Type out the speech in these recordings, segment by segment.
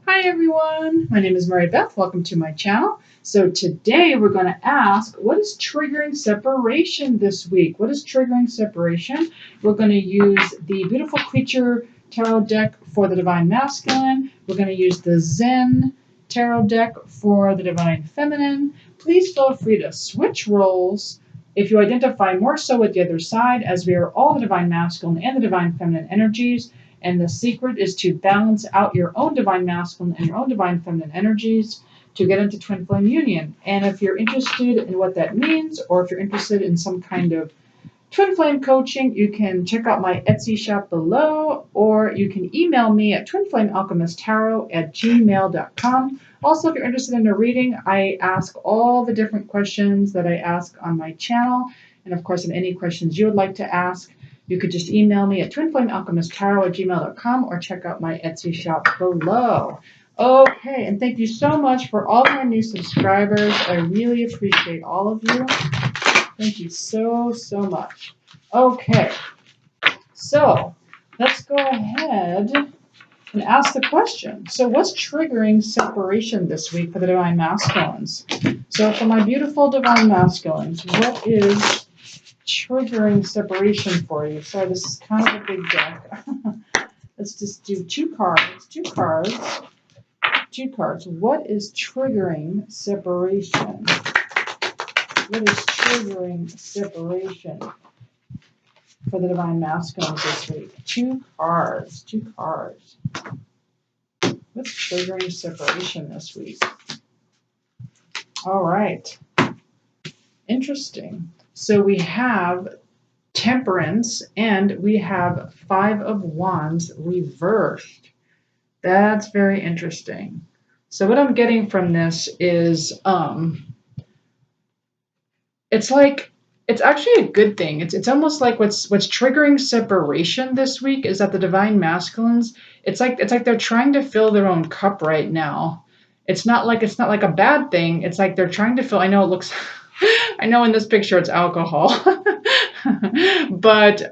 Hi everyone, my name is Mary Beth. Welcome to my channel. So today we're going to ask, what is triggering separation this week? What is triggering separation? We're going to use the Beautiful Creature Tarot deck for the Divine Masculine. We're going to use the Zen Tarot deck for the Divine Feminine. Please feel free to switch roles if you identify more so with the other side, as we are all the Divine Masculine and the Divine Feminine energies. And the secret is to balance out your own divine masculine and your own divine feminine energies to get into twin flame union. And if you're interested in what that means, or if you're interested in some kind of twin flame coaching, you can check out my Etsy shop below, or you can email me at twinflamealchemisttarot@gmail.com. Also, if you're interested in a reading, I ask all the different questions that I ask on my channel. And of course, if any questions you would like to ask, you could just email me at twinflamealchemisttarot@gmail.com or check out my Etsy shop below. Okay, and thank you so much for all my new subscribers. I really appreciate all of you. Thank you so much. Okay, so let's go ahead and ask the question. So what's triggering separation this week for the Divine Masculines? So for my beautiful Divine Masculines, what is triggering separation for you? So this is kind of a big deck. Let's just do two cards. What is triggering separation? What is triggering separation for the Divine Masculines this week? Two cards. What's triggering separation this week? All right. Interesting. So we have Temperance and we have Five of Wands reversed. That's very interesting. So what I'm getting from this is it's actually a good thing. It's almost like what's triggering separation this week is that the Divine Masculines, it's like they're trying to fill their own cup right now. It's not like a bad thing. It's like they're trying to fill. I know it looks I know in this picture it's alcohol. But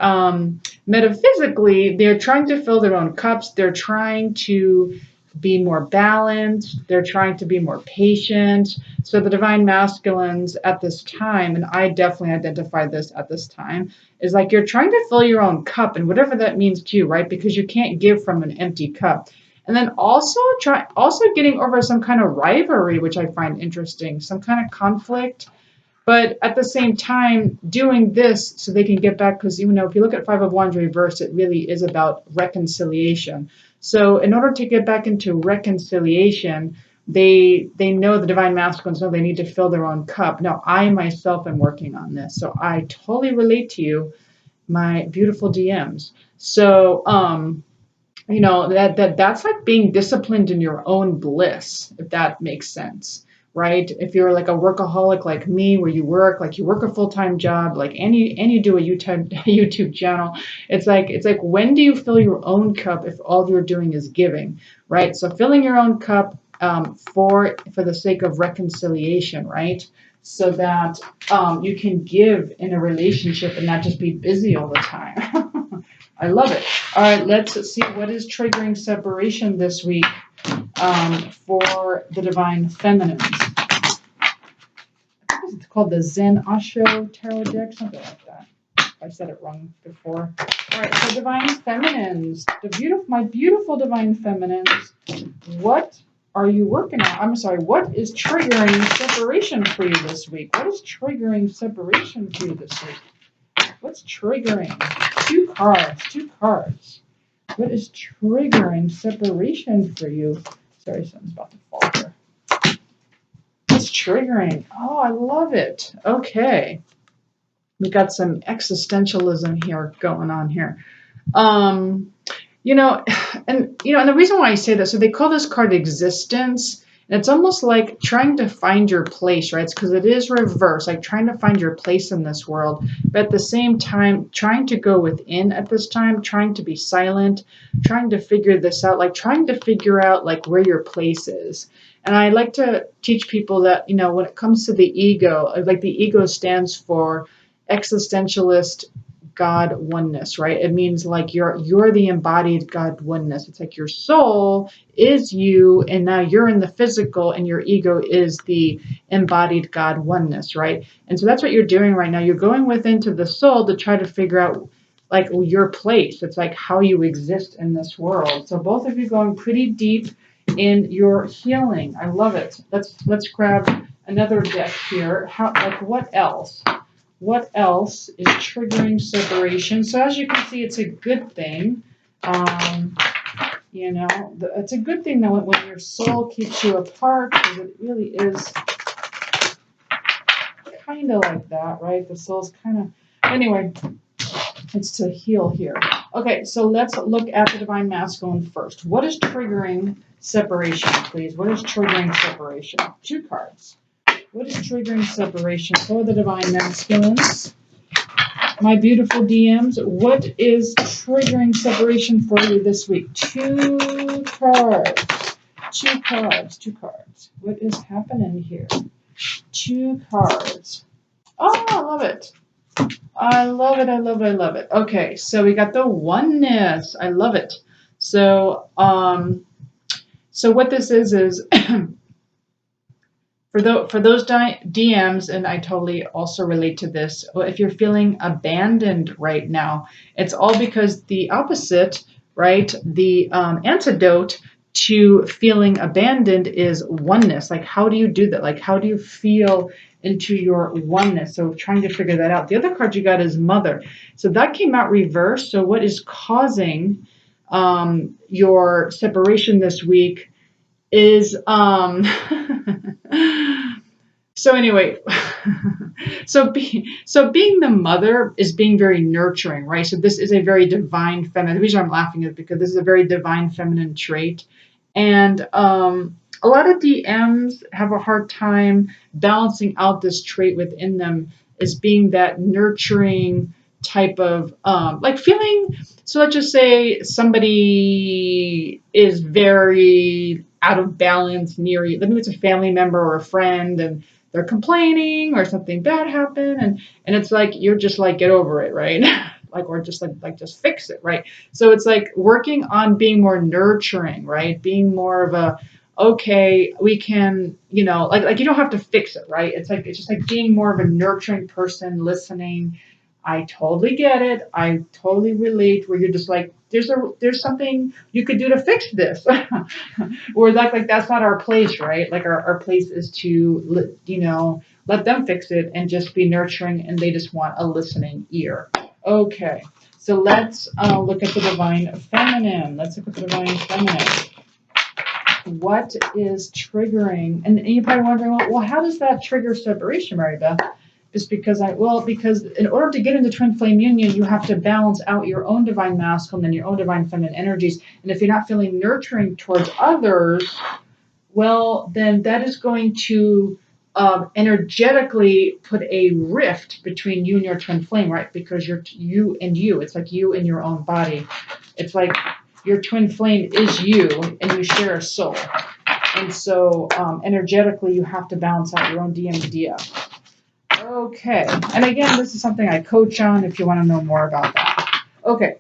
metaphysically, they're trying to fill their own cups. They're trying to be more balanced. They're trying to be more patient. So the Divine Masculines at this time, and I definitely identify this at this time, is like you're trying to fill your own cup, and whatever that means to you, right? Because you can't give from an empty cup. And then also getting over some kind of rivalry, which I find interesting, some kind of conflict. But at the same time, doing this so they can get back, because if you look at Five of Wands reversed, it really is about reconciliation. So in order to get back into reconciliation, they know, the Divine Masculines know they need to fill their own cup. Now, I myself am working on this, so I totally relate to you, my beautiful DMs. So that's like being disciplined in your own bliss, if that makes sense. Right? If you're like a workaholic like me, where you work a full-time job, and you do a YouTube channel, it's like when do you fill your own cup if all you're doing is giving, right? So filling your own cup for the sake of reconciliation, right? So that you can give in a relationship and not just be busy all the time. I love it. All right, let's see what is triggering separation this week for the Divine Feminines. I think it's called the Zen Osho Tarot deck, something like that. I said it wrong before. All right, so Divine Feminines, my beautiful Divine Feminines, what are you working on? I'm sorry, what is triggering separation for you this week? What is triggering separation for you this week? What's triggering? Two cards. What is triggering separation for you? Sorry, something's about to fall here. What's triggering? Oh, I love it. Okay. We got some existentialism here going on here. And the reason why I say that, so they call this card existence. And it's almost like trying to find your place, right? It's because it is reverse, like trying to find your place in this world. But at the same time, trying to go within at this time, trying to be silent, trying to figure this out, like trying to figure out like where your place is. And I like to teach people that, when it comes to the ego, like the ego stands for existentialist God oneness, right? It means like you're the embodied God oneness. It's like your soul is you, and now you're in the physical, and your ego is the embodied God oneness, right? And so that's what you're doing right now. You're going within to the soul to try to figure out like your place. It's like how you exist in this world. So both of you going pretty deep in your healing. I love it. Let's grab another deck here. How, like, what else? What else is triggering separation? So as you can see, it's a good thing. You know, it's a good thing that when your soul keeps you apart, because it really is kind of like that, right? The soul's kind of, anyway, it's to heal here. Okay, so let's look at the Divine Masculine first. What is triggering separation, please? What is triggering separation? 2 cards. What is triggering separation for the Divine Masculines? My beautiful DMs, what is triggering separation for you this week? 2 cards. 2 cards. 2 cards. What is happening here? 2 cards. Oh, I love it. I love it. I love it. I love it. Okay, so we got the oneness. I love it. So, so what this is for those DMs, and I totally also relate to this, if you're feeling abandoned right now, it's all because the opposite, right? The antidote to feeling abandoned is oneness. Like, how do you do that? Like, how do you feel into your oneness? So trying to figure that out. The other card you got is Mother. So that came out reversed. So what is causing your separation this week is so anyway, so being the mother is being very nurturing, right? So this is a very divine feminine. The reason I'm laughing is because this is a very divine feminine trait, and a lot of DMs have a hard time balancing out this trait within them as being that nurturing type of like feeling. So let's just say somebody is very out of balance near you. Maybe it's a family member or a friend, and they're complaining or something bad happened, and it's like you're just like, get over it, right? Like, or just like just fix it, right? So it's like working on being more nurturing, right? Being more of a, okay, we can, you know, like you don't have to fix it, right? It's just like being more of a nurturing person, listening. I totally get it. I totally relate. Where you're just like, there's something you could do to fix this, or like that's not our place, right? Like our place is to, you know, let them fix it and just be nurturing, and they just want a listening ear. Okay, so let's look at the Divine Feminine. Let's look at the Divine Feminine. What is triggering? And you're probably wondering, well, how does that trigger separation, Mary Beth? Just because because in order to get into twin flame union, you have to balance out your own divine masculine and your own divine feminine energies. And if you're not feeling nurturing towards others, well, then that is going to energetically put a rift between you and your twin flame, right? Because you're you and you. It's like you and your own body. It's like your twin flame is you, and you share a soul. And so energetically, you have to balance out your own DMDF. Okay, and again, this is something I coach on if you want to know more about that. Okay,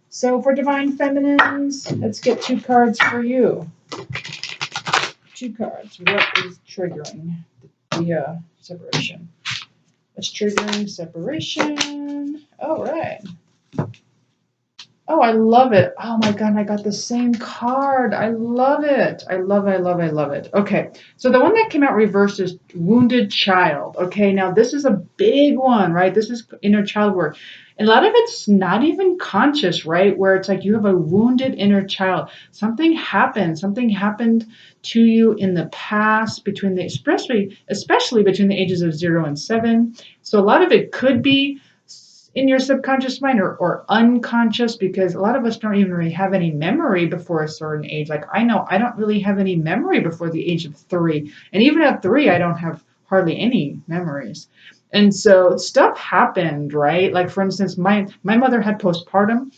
so for Divine Feminines, let's get 2 cards for you. 2 cards. What is triggering the separation? What's triggering separation? All right. Oh, I love it. Oh my God, I got the same card. I love it. I love it. I love it. I love it. Okay, so the one that came out reversed is Wounded Child. Okay, now this is a big one, right? This is inner child work. And a lot of it's not even conscious, right? Where it's like you have a wounded inner child. Something happened. Something happened to you in the past between the, especially between the ages of 0 and 7. So a lot of it could be in your subconscious mind or unconscious, because a lot of us don't even really have any memory before a certain age. Like I know I don't really have any memory before the age of 3. And even at 3, I don't have hardly any memories. And so stuff happened, right? Like for instance, my mother had postpartum,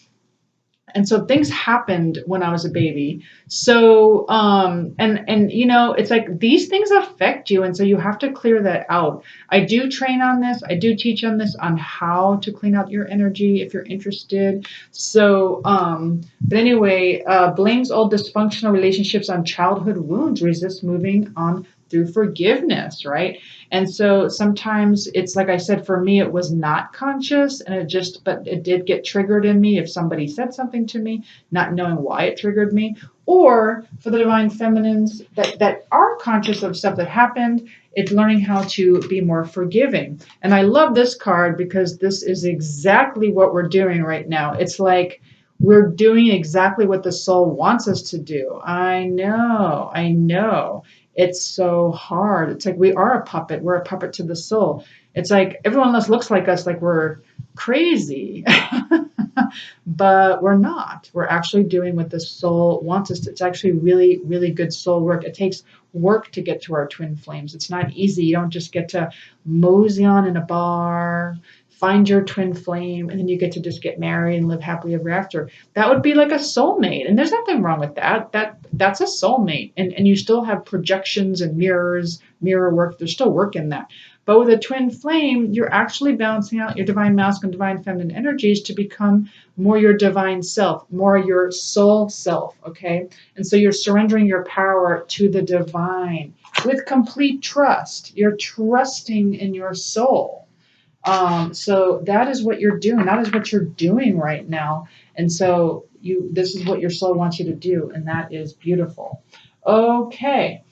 And so things happened when I was a baby. So and you know, it's like these things affect you, and so you have to clear that out. I do train on this. I do teach on this, on how to clean out your energy if you're interested. So but anyway, blames all dysfunctional relationships on childhood wounds, resists moving on through forgiveness, right? And so sometimes it's like I said, for me, it was not conscious, and but it did get triggered in me if somebody said something to me, not knowing why it triggered me. Or for the divine feminines that are conscious of stuff that happened, it's learning how to be more forgiving. And I love this card because this is exactly what we're doing right now. It's like we're doing exactly what the soul wants us to do. I know, I know. It's so hard. It's like we are a puppet. We're a puppet to the soul. It's like everyone else looks like us, like we're crazy, but we're not. We're actually doing what the soul wants us to. It's actually really, really good soul work. It takes work to get to our twin flames. It's not easy. You don't just get to mosey on in a bar, find your twin flame, and then you get to just get married and live happily ever after. That would be like a soulmate, and there's nothing wrong with that. That's a soulmate, and you still have projections and mirror work. There's still work in that. But with a twin flame, you're actually balancing out your divine masculine, divine feminine energies to become more your divine self, more your soul self, okay? And so you're surrendering your power to the divine with complete trust. You're trusting in your soul. So that is what you're doing. That is what you're doing right now. And so this is what your soul wants you to do, and that is beautiful. Okay.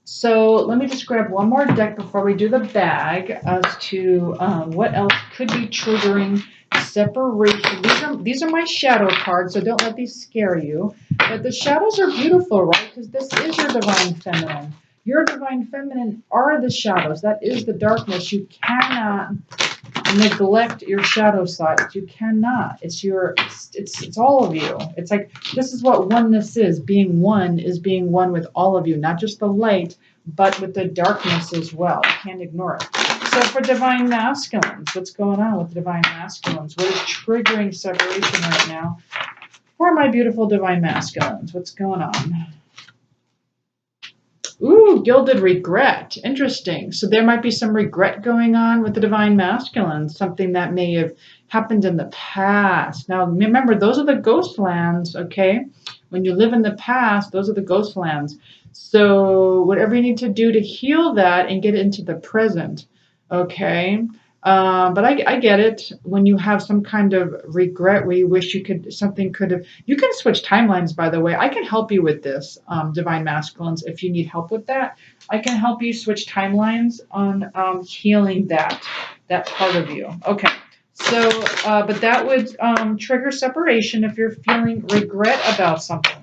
So let me just grab one more deck before we do the bag as to what else could be triggering separation. These are my shadow cards, so don't let these scare you. But the shadows are beautiful, right? Because this is your divine feminine. Your divine feminine are the shadows. That is the darkness. You cannot neglect your shadow side. You cannot. It's all of you. It's like this is what oneness is. Being one is being one with all of you, not just the light, but with the darkness as well. You can't ignore it. So for divine masculines, what's going on with divine masculines? What is triggering separation right now? For my beautiful divine masculines, what's going on? Ooh, Gilded Regret. Interesting. So there might be some regret going on with the divine masculine, something that may have happened in the past. Now, remember, those are the ghost lands, okay? When you live in the past, those are the ghost lands. So whatever you need to do to heal that and get it into the present, okay? But I get it. When you have some kind of regret where you wish you could have. You can switch timelines, by the way. I can help you with this, divine masculines. If you need help with that, I can help you switch timelines on healing that part of you. Okay. So, but that would trigger separation if you're feeling regret about something.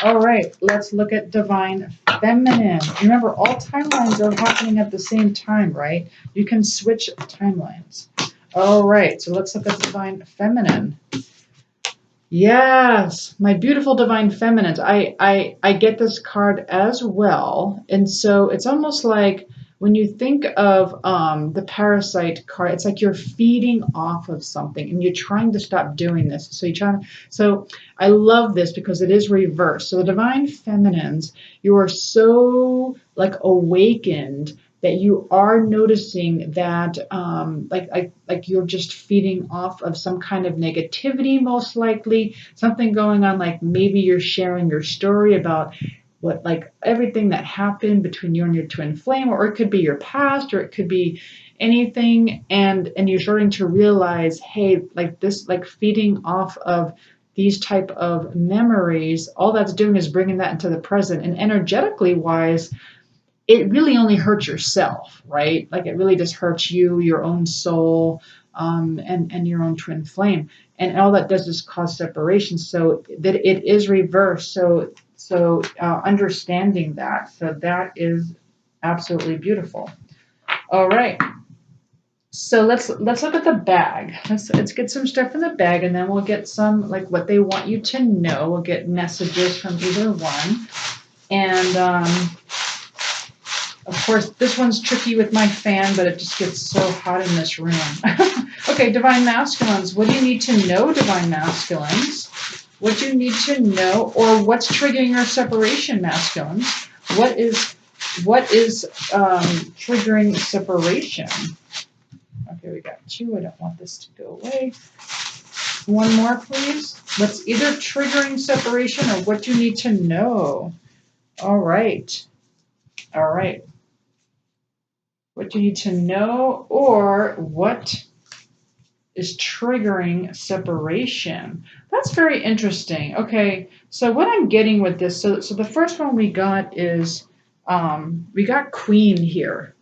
All right, let's look at divine feminine. Remember, all timelines are happening at the same time, right? You can switch timelines. All right, so let's look at divine feminine. Yes, my beautiful divine feminines. I get this card as well. And so it's almost like when you think of the parasite card, it's like you're feeding off of something and you're trying to stop doing this. So I love this because it is reversed. So the divine feminines, you are so like awakened that you are noticing that like you're just feeding off of some kind of negativity, most likely something going on, like maybe you're sharing your story about what, like everything that happened between you and your twin flame, or it could be your past, or it could be anything, and you're starting to realize, hey, like this, like feeding off of these type of memories, all that's doing is bringing that into the present. And energetically wise, it really only hurts yourself, right? Like it really just hurts you, your own soul, and your own twin flame. And all that does is cause separation. So that it is reversed. So understanding that. So that is absolutely beautiful. All right. So let's look at the bag. Let's get some stuff in the bag, and then we'll get some like what they want you to know. We'll get messages from either one. And of course, this one's tricky with my fan, but it just gets so hot in this room. Okay, divine masculines. What do you need to know, divine masculines? What do you need to know, or what's triggering your separation, masculines? What is triggering separation? Okay, we got 2. I don't want this to go away. One more, please. What's either triggering separation or what you need to know? All right. All right. What you need to know, or what is triggering separation? That's very interesting. Okay, so what I'm getting with this, so the first one we got is, we got Queen here.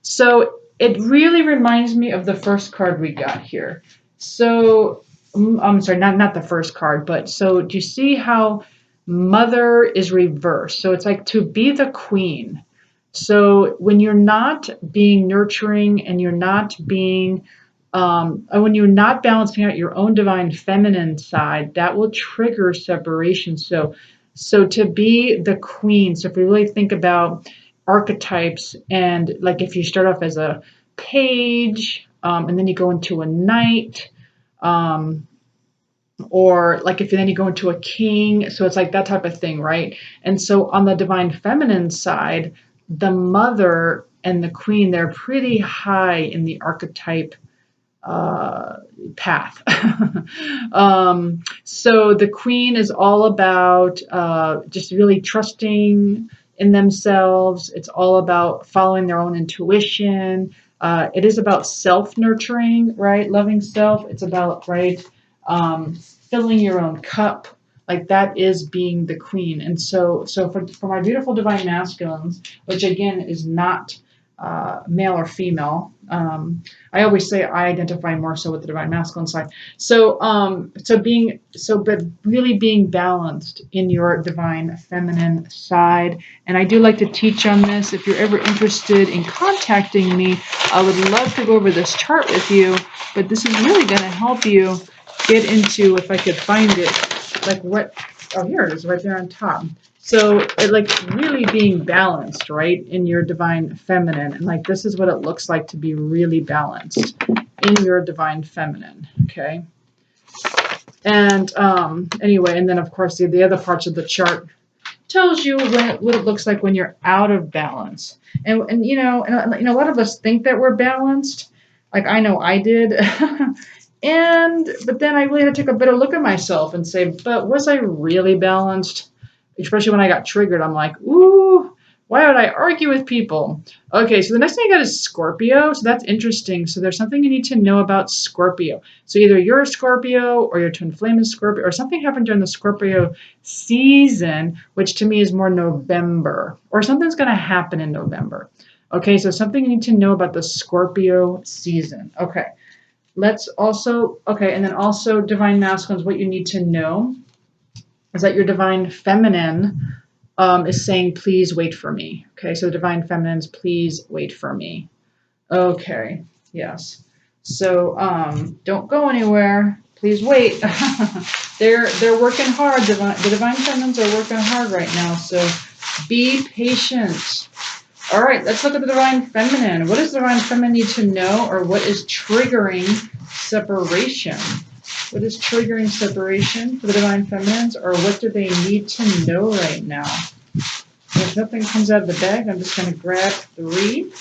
So it really reminds me of the first card we got here. So, I'm sorry, not the first card, but so do you see how Mother is reversed? So it's like to be the Queen. So when you're not being nurturing and you're not being, when you're not balancing out your own divine feminine side, that will trigger separation. So to be the Queen, so if we really think about archetypes, and like if you start off as a page, and then you go into a knight, or like if then you go into a king, so it's like that type of thing, right? And so on the divine feminine side, the Mother and the Queen, they're pretty high in the archetype path. So the Queen is all about just really trusting in themselves. It's all about following their own intuition. It is about self-nurturing, right? Loving self. It's about, right, filling your own cup. Like that is being the Queen. And so for my beautiful divine masculines, which again is not male or female. I always say I identify more so with the divine masculine side. But really being balanced in your divine feminine side. And I do like to teach on this. If you're ever interested in contacting me, I would love to go over this chart with you. But this is really going to help you get into, if I could find it, like what, oh, here it is right there on top. So like really being balanced, right, in your divine feminine. And like this is what it looks like to be really balanced in your divine feminine, okay? And anyway, and then of course the other parts of the chart tells you what it looks like when you're out of balance. And a lot of us think that we're balanced. Like I know I did. But then I really had to take a better look at myself and say, but was I really balanced? Especially when I got triggered, I'm like, ooh, why would I argue with people? Okay, so the next thing I got is Scorpio. So that's interesting. So there's something you need to know about Scorpio. So either you're a Scorpio or your twin flame is Scorpio, or something happened during the Scorpio season, which to me is more November, or something's going to happen in November. Okay, so something you need to know about the Scorpio season. Okay, and then also divine masculines, what you need to know is that your divine feminine is saying, please wait for me. Okay, so divine feminines, please wait for me. Okay, yes. So don't go anywhere. Please wait. They're working hard. The divine feminines are working hard right now. So be patient. All right, let's look at the divine feminine. What does the divine feminine need to know, or what is triggering separation? What is triggering separation for the divine feminines, or what do they need to know right now? If nothing comes out of the bag, I'm just going to grab 3.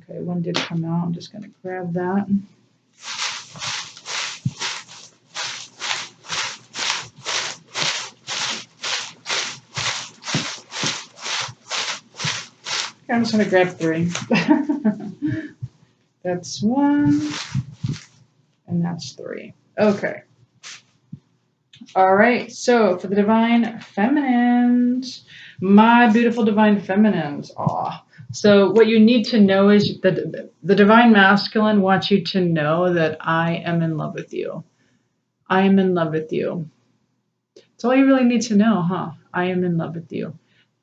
Okay, 1 did come out. I'm just going to grab that. Okay, I'm just going to grab 3. That's 1, and that's 3. Okay. All right, so for the divine feminines, my beautiful divine feminines, so what you need to know is that the divine masculine wants you to know that I am in love with you. I am in love with you. That's all you really need to know, huh? I am in love with you.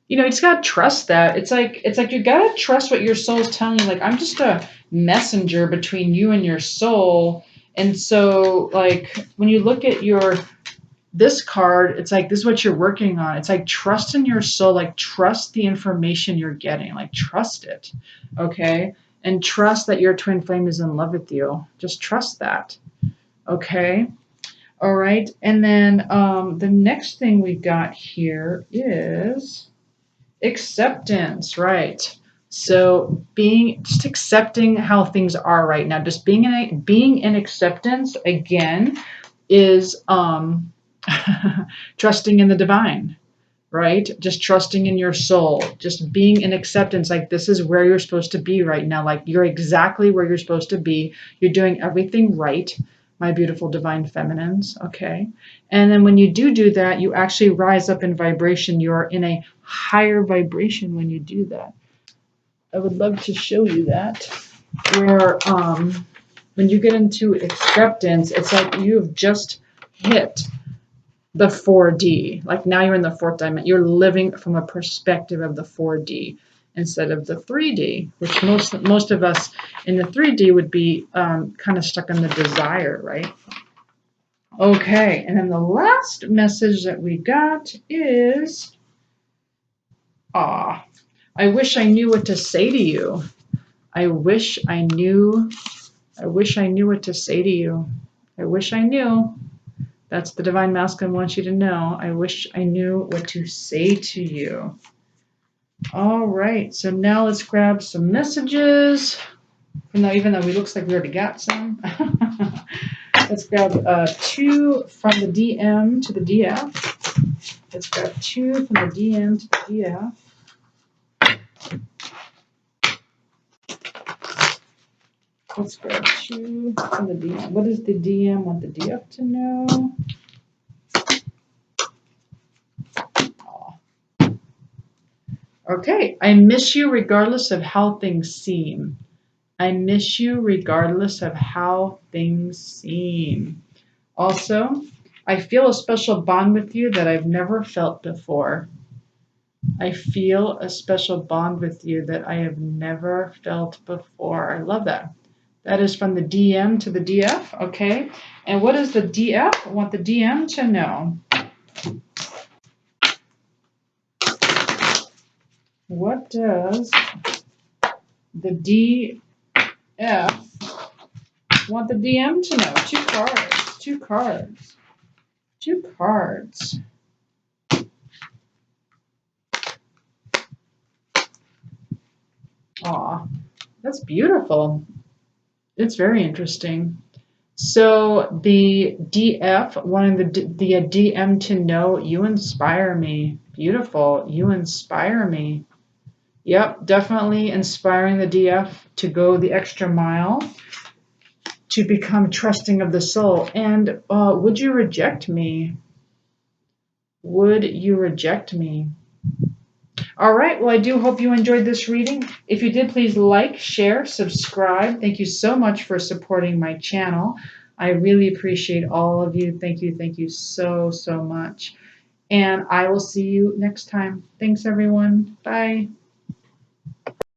You just gotta trust that. It's like you gotta trust what your soul's telling you. Like, I'm just a messenger between you and your soul. And so, like, when you look at your this card, it's like, this is what you're working on. It's like, trust in your soul, like trust the information you're getting, like trust it. Okay. And trust that your twin flame is in love with you. Just trust that. Okay. All right. And then the next thing we got here is acceptance, right? So just accepting how things are right now, just being in acceptance again is trusting in the divine, right? Just trusting in your soul, just being in acceptance, like this is where you're supposed to be right now, like you're exactly where you're supposed to be. You're doing everything right, my beautiful divine feminines, okay? And then when you do that, you actually rise up in vibration. You're in a higher vibration when you do that. I would love to show you that, where when you get into acceptance, it's like you've just hit the 4D. Like now you're in the fourth dimension. You're living from a perspective of the 4D instead of the 3D, which most of us in the 3D would be kind of stuck in the desire, right? Okay, and then the last message that we got is, I wish I knew what to say to you. I wish I knew what to say to you. I wish I knew. That's the divine masculine wants you to know. I wish I knew what to say to you. All right, so now let's grab some messages. Even though we looks like we already got some. Let's grab 2 from the DM to the DF. Let's grab 2 from the DM to the DF. Let's grab 2 from the DM. What does the DM want the DF to know? Okay, I miss you regardless of how things seem. I miss you regardless of how things seem. Also, I feel a special bond with you that I've never felt before. I feel a special bond with you that I have never felt before. I love that. That is from the DM to the DF, okay? And what does the DF want the DM to know? What does the DF want the DM to know? 2 cards, 2 cards, 2 cards. Aw, that's beautiful. It's very interesting. So the DF wanted the DM to know, you inspire me. Beautiful. You inspire me. Yep, definitely inspiring the DF to go the extra mile, to become trusting of the soul. And would you reject me? Would you reject me? All right, well, I do hope you enjoyed this reading. If you did, please like, share, subscribe. Thank you so much for supporting my channel. I really appreciate all of you. Thank you so, so much. And I will see you next time. Thanks, everyone. Bye.